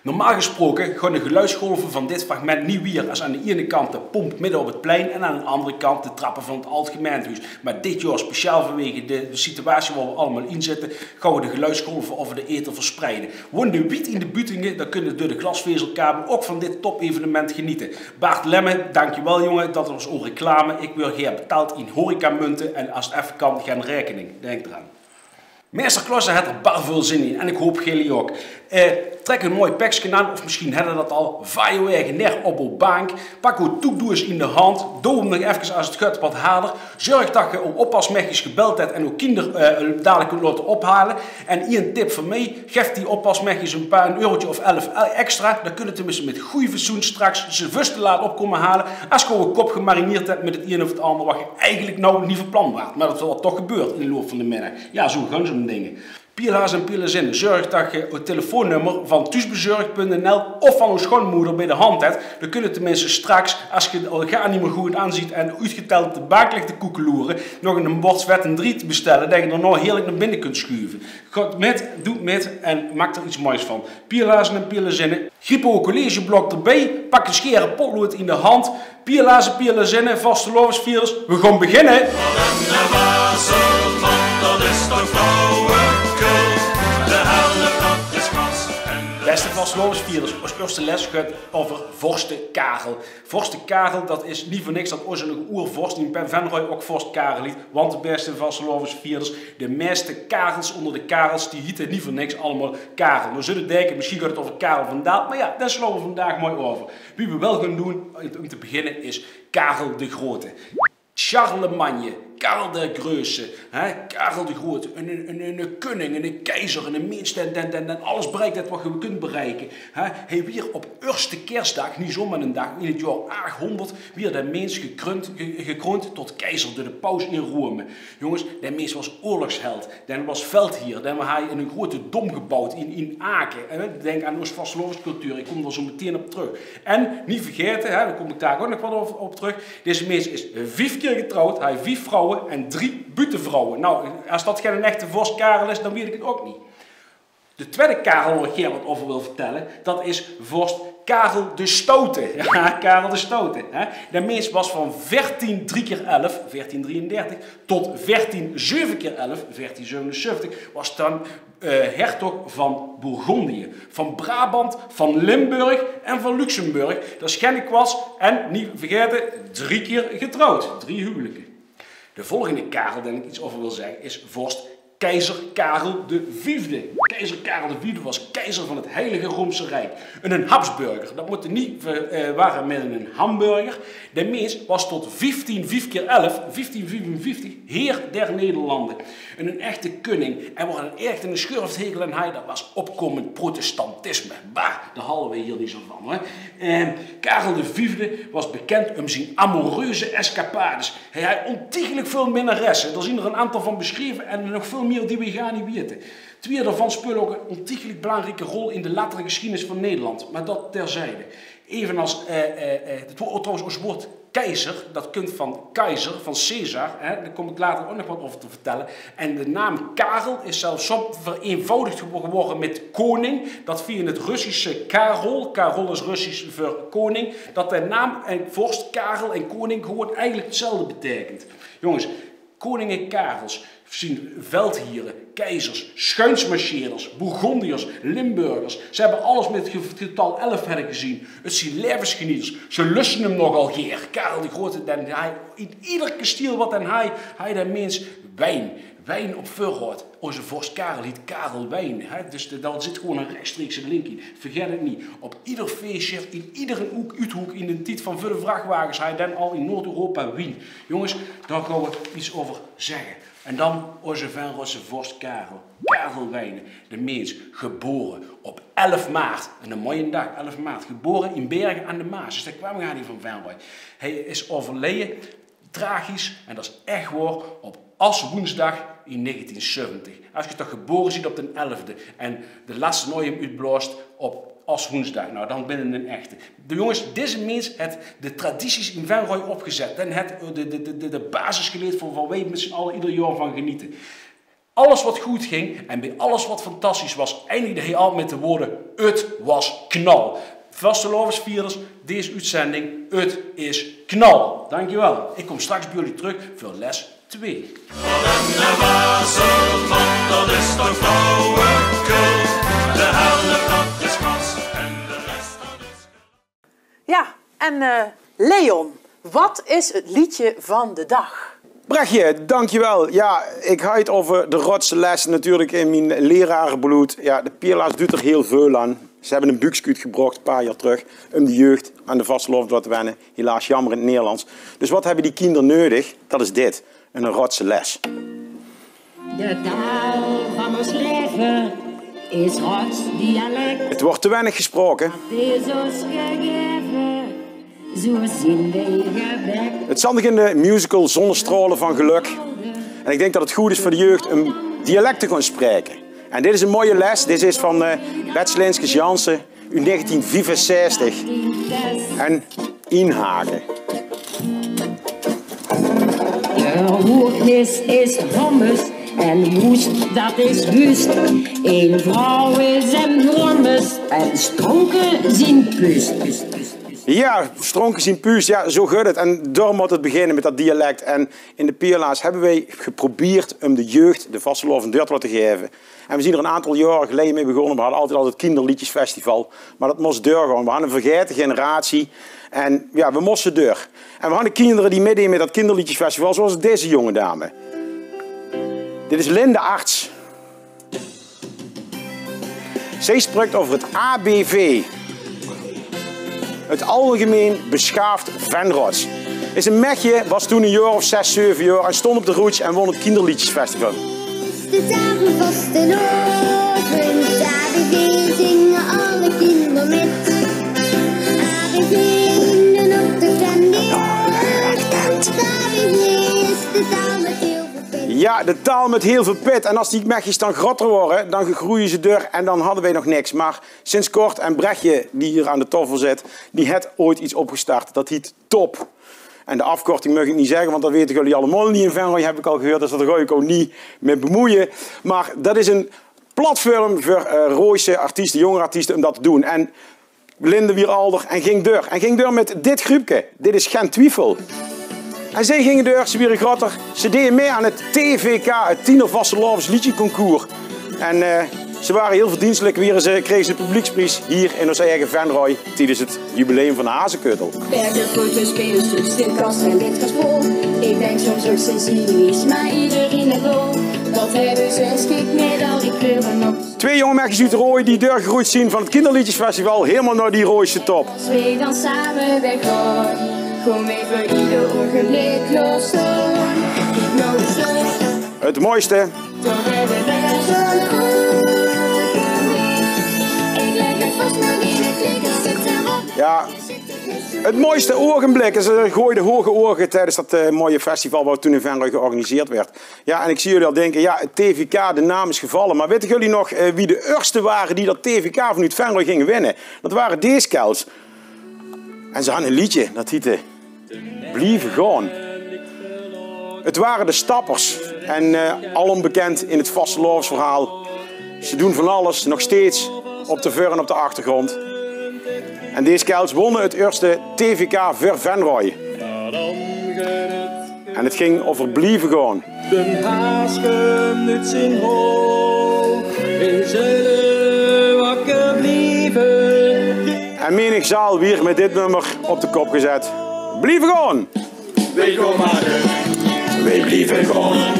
Normaal gesproken gaan de geluidsgolven van dit fragment niet weer als aan de ene kant de pomp midden op het plein en aan de andere kant de trappen van het Algemeenhuis. Maar dit jaar, speciaal vanwege de situatie waar we allemaal in zitten, gaan we de geluidsgolven over de ether verspreiden. Woon de wiet in de Butingen, dan kunnen door de glasvezelkabel ook van dit top-evenement genieten. Bart Lemme, dankjewel jongen, dat was onze reclame. Ik wil geen betaald in horecamunten en als het even kan, geen rekening. Denk eraan. Meester Klasse had er bar veel zin in en ik hoop jullie ook. Trek een mooi pakje aan, of misschien hadden dat al. Vaar je eigen neer op de bank. Pak uw toekdoers in de hand. Doe hem nog even als het gaat wat harder. Zorg dat je op oppasmechjes gebeld hebt en uw kinderen dadelijk kunt laten ophalen. En hier een tip van mij. Geef die oppasmechjes een eurotje of 11 extra. Dan kunnen tenminste met goede fatsoen straks ze vusten laten opkomen halen. Als je een kop gemarineerd hebt met het een of het ander wat je eigenlijk nou niet van plan was. Maar dat wat toch gebeurt in de loop van de middag. Ja, zo gaan zo'n dingen. Piela's en pielazinnen, zorg dat je het telefoonnummer van thuisbezorgd.nl of van uw schoonmoeder bij de hand hebt. Dan kunnen tenminste straks, als je het gaan niet meer goed aanziet en uitgeteld de baak ligt te koekeloeren, nog een bord zwet en 3 te bestellen, dat je er nog heerlijk naar binnen kunt schuiven. Gaat met, doe met en maak er iets moois van. Piela's en pielazinnen, Griepo collegeblok erbij, pak een scheren potlood in de hand. Piela's en pielazinnen, vastelovensvierders, we gaan beginnen! Beste vastelovensvierders, ons eerste les gaat over vorste Karel. Vorste Karel, dat is niet voor niks dat onze oervorst in Venray ook vorst Karel liet. Want de beste vastelovensvierders, de meeste Karels onder de Karels, die hieten niet voor niks allemaal Karel. We zullen denken, misschien gaat het over Karel van Daal, maar ja, daar slaan we vandaag mooi over. Wie we wel gaan doen, om te beginnen, is Karel de Grote. Charlemagne, Karel de Greuze, Karel de Grote, een koning, een keizer, een mens en alles bereikt dat wat je kunt bereiken. Hij weer op eerste kerstdag, niet zomaar een dag, in het jaar 800, weer de mens gekroond tot keizer door de paus in Rome. Jongens, de mens was oorlogsheld, dan was veldheer, dan was hij in een grote dom gebouwd in Aken. Denk aan Oost-Vastelovische cultuur, ik kom er zo meteen op terug. En niet vergeten, daar kom ik daar ook nog wat op terug, deze mens is 5 keer getrouwd, hij heeft 5 vrouwen en 3 buitenvrouwen. Nou, als dat geen echte vorst Karel is, dan weet ik het ook niet. De tweede Karel waar ik hier wat over wil vertellen, dat is vorst Karel de Stoute. Ja, Karel de Stoute. De mens was van 14 3 keer 11, 1433, tot 14 7 keer 11, 1477, was dan hertog van Bourgondië, van Brabant, van Limburg en van Luxemburg. Dat schennik was, en niet vergeten, 3 keer getrouwd. 3 huwelijken. De volgende Karel, daar ik iets over wil zeggen, is vorst keizer Karel V. Keizer Karel V was keizer van het Heilige Roomse Rijk. Een Habsburger. Dat moet niet waren met een hamburger. De mens was tot 5 keer 11, 1555, heer der Nederlanden. En een echte koning. En wat een echt een schurfthegel en hij, dat was opkomend protestantisme. Bah, daar halen we hier niet zo van. Hè. Karel V was bekend om zijn amoureuze escapades. Hij had ontiegelijk veel minnaressen. Er zijn er een aantal van beschreven en nog veel meer die we gaan niet weten. 2 daarvan spelen ook een ontiegelijk belangrijke rol in de latere geschiedenis van Nederland. Maar dat terzijde. Evenals trouwens ons woord keizer, dat komt van keizer, van Caesar. Daar kom ik later ook nog wat over te vertellen. En de naam Karel is zelfs zo vereenvoudigd geworden met koning. Dat via het Russische Karol, Karol is Russisch voor koning, dat de naam en vorst Karel en koning gewoon eigenlijk hetzelfde betekent. Jongens, koningen Karels zien veldhieren, keizers, schuinsmarcheerders, Bourgondiërs, Limburgers. Ze hebben alles met het getal 11 gezien. Het zijn levensgenieters. Ze lusten hem nogal geer. Karel de Grote, in ieder kasteel wat hij de mens wijn. Wijn op voorhoud. Onze vorst Karel heet Karel Wijn. Dus daar zit gewoon een rechtstreekse link in. Vergeet het niet. Op ieder feestje, in iedere uithoek in de tijd van de vrachtwagens, hij dan al in Noord-Europa wien. Jongens, daar gaan we iets over zeggen. En dan onze Venrose vorst Karel. Karel Wijnen, de mens, geboren op 11 maart. En een mooie dag, 11 maart. Geboren in Bergen aan de Maas. Dus daar kwam hij niet van Venrooy. Hij is overleden, tragisch, en dat is echt waar, op Aswoensdag in 1970. Als je toch geboren ziet op de 11e en de laatste nooit hem uitblaast op Aswoensdag, nou dan binnen een echte. De jongens, deze mens heeft de tradities in Venrooy opgezet en het de basis geleerd voor wij met z'n allen ieder jaar van genieten. Alles wat goed ging en bij alles wat fantastisch was, eindigde hij al met de woorden: het was knal. Vastelovensvierders, deze uitzending, het is knal. Dankjewel. Ik kom straks bij jullie terug voor les 2. Dat is toch flauwekul. De helft dat is klas en de rest dat is... Ja, en Leon, wat is het liedje van de dag? Brechtje, dankjewel. Ja, ik ga het over de rotse les natuurlijk in mijn lerarenbloed. Ja, de Pielaars doet er heel veel aan. Ze hebben een bukskuut gebracht een paar jaar terug om de jeugd aan de vastelovend wat te wennen. Helaas jammer in het Nederlands. Dus wat hebben die kinderen nodig? Dat is dit, een rotse les. De taal van ons leven is rots dialect. Het wordt te weinig gesproken. Het is ons gegeven, zo zien wij gewekt. Het zat nog in de musical Zonnestralen van Geluk. En ik denk dat het goed is voor de jeugd om dialect te gaan spreken. En dit is een mooie les. Dit is van Bets Linskes Jansen uit 1965. En Inhagen. De hoognis is hommes en woest, dat is wust. Een vrouw is een drommes en stronken zien pust. Ja, stronken zien puus, ja, zo gaat het. En door moet het beginnen met dat dialect. En in de Pielaars hebben wij geprobeerd om de jeugd de vastelovend deur wat te geven. En we zijn er een aantal jaren geleden mee begonnen. We hadden altijd al het kinderliedjesfestival. Maar dat moest doorgaan. We hadden een vergeten generatie. En ja, we moesten deur. En we hadden kinderen die meededen met dat kinderliedjesfestival, zoals deze jonge dame. Dit is Linde Arts. Zij spreekt over het ABV. Het Algemeen Beschaafd Venrots. Is een mechje, was toen een jaar of 6, 7 jaar en stond op de roets en won het Kinderliedjesfestival. De dagen vasteloven, ABG zingen alle kinderen met. ABG in de ochtend en de jeugd. ABG is de taal met heel veel pit. Ja, de taal met heel veel pit. En als die mechjes dan groter worden, dan groeien ze door en dan hadden wij nog niks. Maar sinds kort, en Brechtje, die hier aan de tafel zit, die heeft ooit iets opgestart. Dat heet TOP. En de afkorting mag ik niet zeggen, want dat weten jullie allemaal niet in Venray, heb ik al gehoord. Dus daar ga ik ook niet mee bemoeien. Maar dat is een platform voor Rooise artiesten, jonge artiesten, om dat te doen. En Linde Wieralder en ging door. En ging door met dit groepje. Dit is Geen Twijfel. En zij gingen door, ze waren groter. Ze deden mee aan het TVK, het Tiener Vastelovens Liedjeconcours. En ze waren heel verdienstelijk, kregen ze de publieksprijs hier in ons eigen Venray tijdens het jubileum van de Hazenkeutel. Bergen, foto's, spelers, stilkast en witgasbol. Ik denk soms ook cynisch, maar iedereen het wel. Wat hebben ze een schik met al die kleuren op. 2 jonge meisjes uit Rooi die doorgegroeid zien van het Kinderliedjesfestival helemaal naar die Rooise top. Als we dan samen weggaan, kom even ieder ogenblik los door. Ik nodig zo. Het mooiste. Dan hebben we zo'n ogenblik. Ik leg het vast maar in het klik, zit erop. Ja, het mooiste ogenblik is er gooide hoge ogen tijdens dat mooie festival wat toen in Venray georganiseerd werd. Ja, en ik zie jullie al denken, ja, het TVK, de naam is gevallen. Maar weten jullie nog wie de eerste waren die dat TVK vanuit Venray gingen winnen? Dat waren deze kels. En ze hadden een liedje, dat heette Blijven gaan. Het waren de Stappers. En alom bekend in het vastelovensverhaal. Ze doen van alles, nog steeds, op de voor en op de achtergrond. En deze kels wonnen het eerste TVK voor Venray. En het ging over blijven gaan. De haasken uit zijn hoog, we zullen wakker blijven. En menig zaal weer met dit nummer op de kop gezet. Blijven gaan! Wij gaan maar, wij blijven gaan.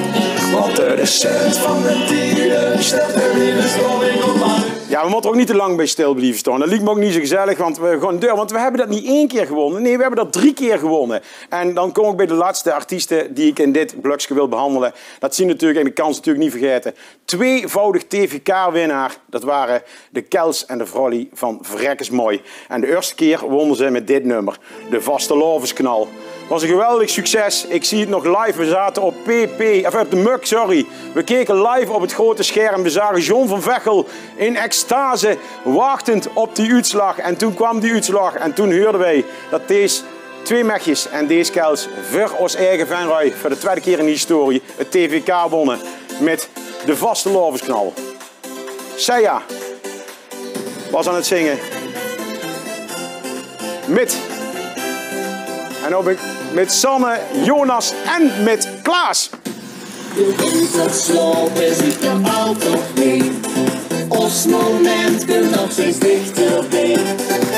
Want de cent van de dieren stelt er weer een storing op aan. Ja, we moeten ook niet te lang bij stil blijven staan. Dat lijkt me ook niet zo gezellig, want we gaan door. Want we hebben dat niet 1 keer gewonnen. Nee, we hebben dat 3 keer gewonnen. En dan kom ik bij de laatste artiesten die ik in dit blokje wil behandelen. Dat zien natuurlijk, en ik kan ze natuurlijk niet vergeten. 2-voudig TVK-winnaar. Dat waren de Kels en de Vrolly van Vrekkesmooi. En de eerste keer wonnen ze met dit nummer. De Vastelovensknal. Was een geweldig succes. Ik zie het nog live. We zaten op op de Muk, sorry. We keken live op het grote scherm. We zagen John van Vechel in extase wachtend op die uitslag. En toen kwam die uitslag en toen hoorden wij dat deze 2 mechjes en deze kels voor ons eigen Venray voor de 2e keer in de historie het TVK wonnen met de Vastelovensknal. Seja was aan het zingen. En ook met Sanne, Jonas en met Klaas. De wintersloop is niet nog altijd mee. Ons moment kunt nog steeds dichterbij.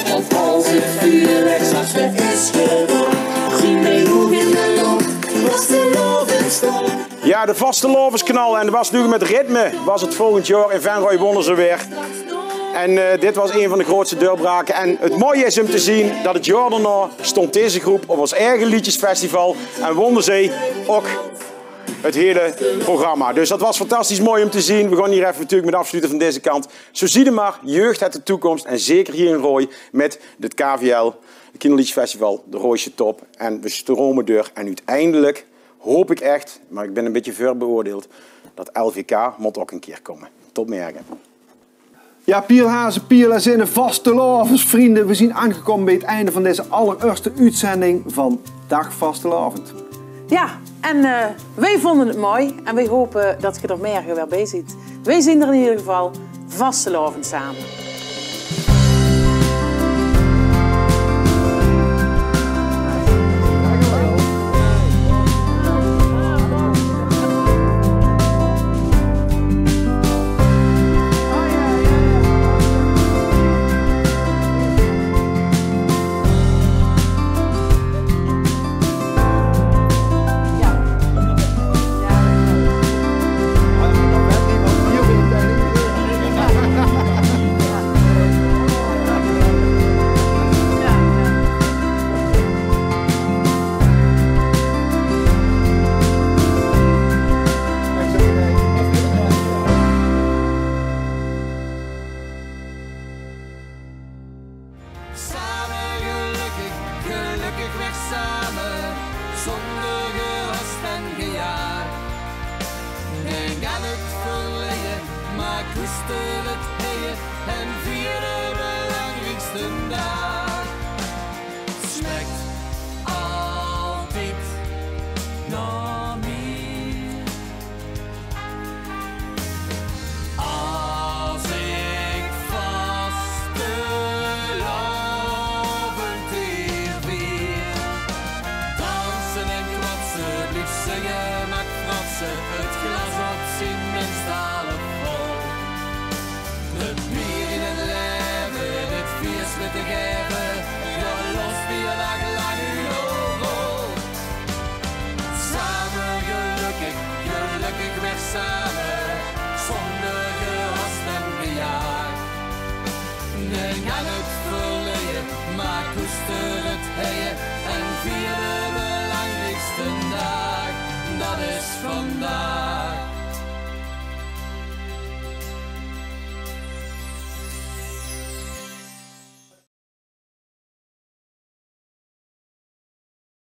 Want als het vuurwerk straks weg is gedaan, zien wij hoe in de lucht Vastelovensknal. Ja, de Vastelovensknal. En dat was nu met ritme. Was het volgend jaar in Venray wonnen ze weer. En dit was een van de grootste doorbraken. En het mooie is om te zien dat het jaar daarna stond deze groep op ons eigen liedjesfestival. En wonnen zij ook het hele programma. Dus dat was fantastisch mooi om te zien. We gaan hier even natuurlijk met afsluiten van deze kant. Zo zie je maar, jeugd heeft de toekomst. En zeker hier in Rooi met het KVL, het Kinderliedjesfestival, de Rooise top. En we stromen door. En uiteindelijk hoop ik echt, maar ik ben een beetje voorbeoordeeld, dat LVK moet ook een keer komen. Tot morgen. Ja, Pielhazen, Pielazinnen, Vastelovens, vrienden. We zijn aangekomen bij het einde van deze allereerste uitzending van Dag Vastelovend. Ja, en wij vonden het mooi en wij hopen dat je er morgen weer bij ziet. Wij zien er in ieder geval vastelovend samen. koester het heeën en vier de belangrijkste dag. Smekt altijd naar meer. Als ik vastelavond hier weer dansen en kwatsen, blief zingen, maak fratsen, het glas op zijn minst half vol. Het bier in het leven, het viers met de geven, ja los weer dag lang in rol. Samen gelukkig, gelukkig weg samen, zonder gehast en gejaagd. Denk aan het verleden, maar koester het heeën en vier de belangrijkste dag, dat is vandaag.